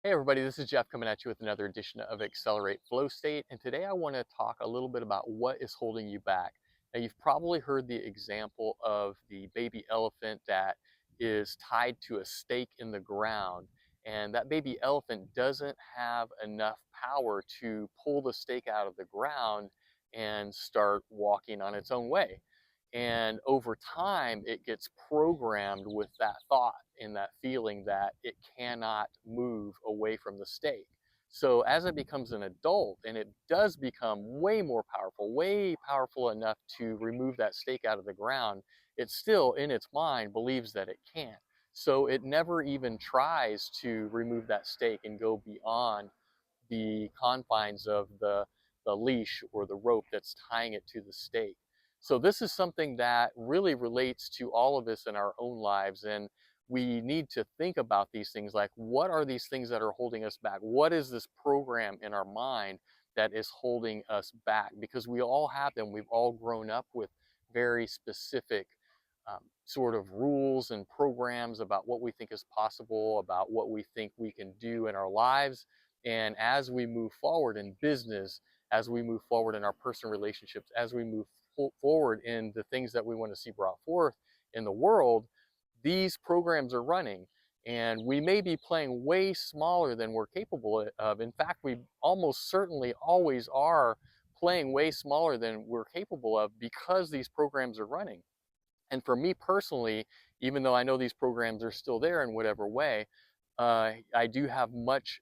Hey everybody, this is Jeff coming at you with another edition of Accelerate Flow State, and today I want to talk a little bit about what is holding you back. Now, you've probably heard the example of the baby elephant that is tied to a stake in the ground, and that baby elephant doesn't have enough power to pull the stake out of the ground and start walking on its own way. And over time, it gets programmed with that thought and that feeling that it cannot move away from the stake. So as it becomes an adult and it does become way powerful enough to remove that stake out of the ground, it still in its mind believes that it can't. So it never even tries to remove that stake and go beyond the confines of the leash or the rope that's tying it to the stake. So this is something that really relates to all of us in our own lives, and we need to think about these things like, what are these things that are holding us back? What is this program in our mind that is holding us back? Because we all have them. We've all grown up with very specific sort of rules and programs about what we think is possible, about what we think we can do in our lives. And as we move forward in business, as we move forward in our personal relationships, as we move forward in the things that we want to see brought forth in the world, these programs are running. And we may be playing way smaller than we're capable of. In fact, we almost certainly always are playing way smaller than we're capable of because these programs are running. And for me personally, even though I know these programs are still there in whatever way, I do have a much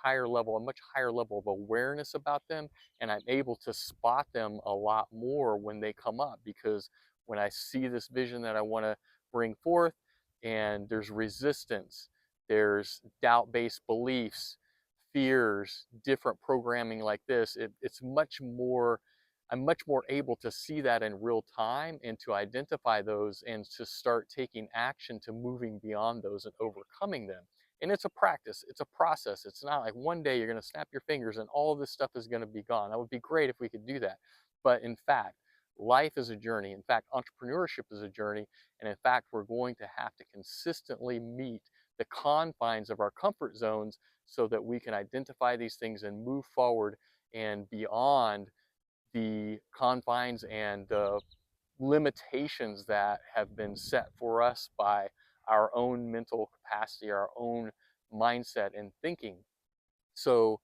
higher level of awareness about them, and I'm able to spot them a lot more when they come up. Because when I see this vision that I want to bring forth, and there's resistance, there's doubt-based beliefs, fears, different programming like this, it's much more. I'm much more able to see that in real time and to identify those and to start taking action to moving beyond those and overcoming them. And it's a practice, it's a process. It's not like one day you're going to snap your fingers and all of this stuff is going to be gone. That would be great if we could do that. But in fact, life is a journey. In fact, entrepreneurship is a journey. And in fact, we're going to have to consistently meet the confines of our comfort zones so that we can identify these things and move forward and beyond the confines and the limitations that have been set for us by our own mental capacity, our own mindset and thinking. So,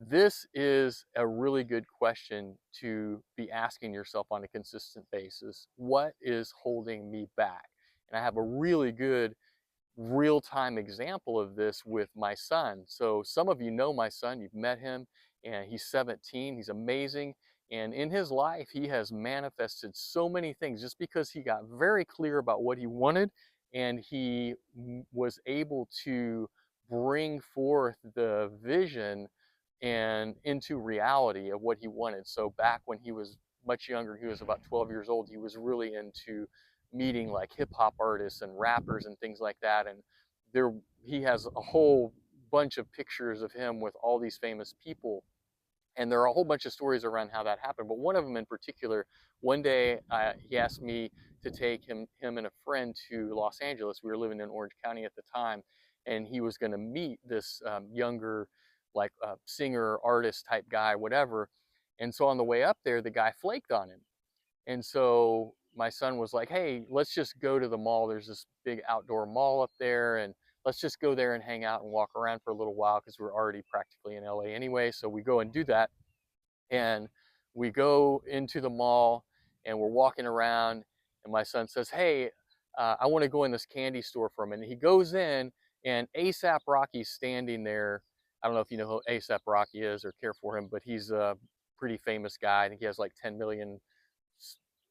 this is a really good question to be asking yourself on a consistent basis. What is holding me back? And I have a really good real-time example of this with my son. So some of you know my son, you've met him, and he's 17, he's amazing. And in his life, he has manifested so many things just because he got very clear about what he wanted, and he was able to bring forth the vision and into reality of what he wanted. So back when he was much younger, he was about 12 years old, he was really into meeting like hip hop artists and rappers and things like that. And there, he has a whole bunch of pictures of him with all these famous people. And there are a whole bunch of stories around how that happened. But one of them in particular, one day he asked me to take him and a friend to Los Angeles. We were living in Orange County at the time, and he was going to meet this younger, like singer, artist type guy, whatever. And so on the way up there, the guy flaked on him. And so my son was like, hey, let's just go to the mall. There's this big outdoor mall up there, and let's just go there and hang out and walk around for a little while because we're already practically in LA anyway. So we go and do that. And we go into the mall and we're walking around, and my son says, hey, I want to go in this candy store for a minute. He goes in, and ASAP Rocky's standing there. I don't know if you know who ASAP Rocky is or care for him, but he's a pretty famous guy. I think he has like 10 million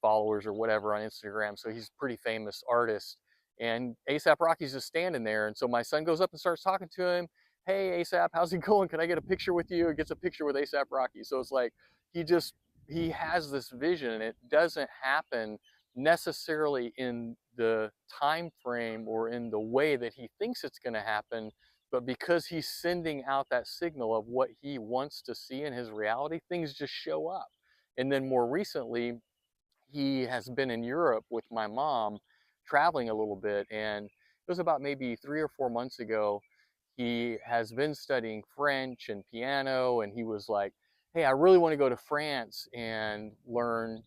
followers or whatever on Instagram. So he's a pretty famous artist. And ASAP Rocky's just standing there. And so my son goes up and starts talking to him. Hey, ASAP, how's it going? Can I get a picture with you? He gets a picture with ASAP Rocky. So it's like he just, he has this vision, and it doesn't happen necessarily in the time frame or in the way that he thinks it's going to happen, but because he's sending out that signal of what he wants to see in his reality, things just show up. And then more recently, he has been in Europe with my mom traveling a little bit, and it was about maybe 3 or 4 months ago. he has been studying French and piano, and he was like, hey, I really want to go to France and learn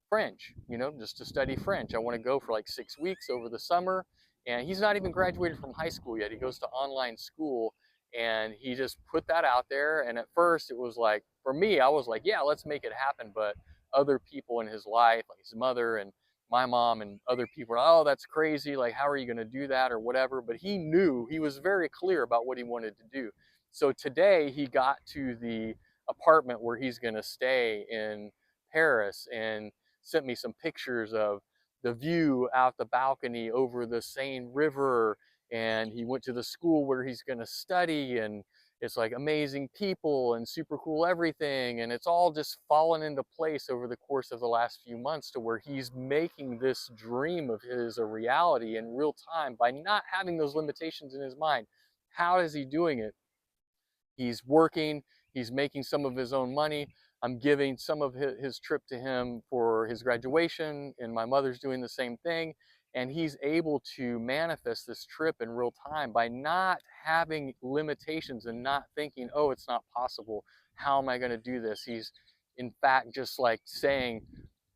French, just to study French. I want to go for like 6 weeks over the summer. And he's not even graduated from high school yet. He goes to online school, and he just put that out there. And at first, it was like, for me, I was like, yeah, let's make it happen. But other people in his life, like his mother and my mom and other people, were, oh, that's crazy. Like, how are you going to do that or whatever? But he knew, he was very clear about what he wanted to do. So today, he got to the apartment where he's going to stay in Paris, and sent me some pictures of the view out the balcony over the Seine River. And he went to the school where he's going to study, and it's like amazing people and super cool everything. And it's all just fallen into place over the course of the last few months to where he's making this dream of his a reality in real time by not having those limitations in his mind. How is he doing it? He's working, he's making some of his own money. I'm giving some of his trip to him for his graduation, and my mother's doing the same thing. And he's able to manifest this trip in real time by not having limitations and not thinking, oh, it's not possible. How am I going to do this? He's, in fact, just like saying,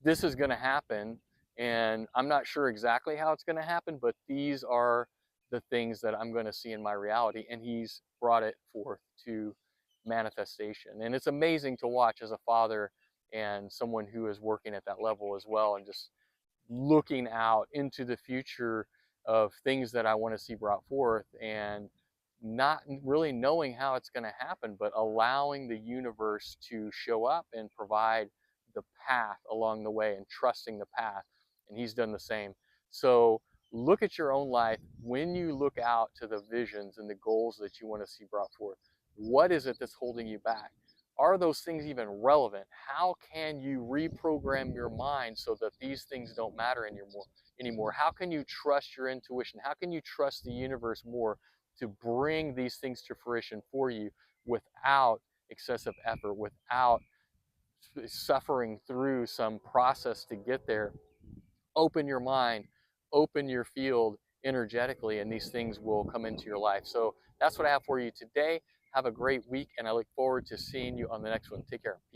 this is going to happen. And I'm not sure exactly how it's going to happen, but these are the things that I'm going to see in my reality. And he's brought it forth to manifestation. And it's amazing to watch as a father and someone who is working at that level as well, and just looking out into the future of things that I want to see brought forth, and not really knowing how it's going to happen, but allowing the universe to show up and provide the path along the way and trusting the path. And he's done the same. So look at your own life. When you look out to the visions and the goals that you want to see brought forth, what is it that's holding you back? Are those things even relevant? How can you reprogram your mind so that these things don't matter anymore? How can you trust your intuition? How can you trust the universe more to bring these things to fruition for you without excessive effort, without suffering through some process to get there? Open your mind, open your field energetically, and these things will come into your life. So that's what I have for you today. Have a great week, and I look forward to seeing you on the next one. Take care. Peace.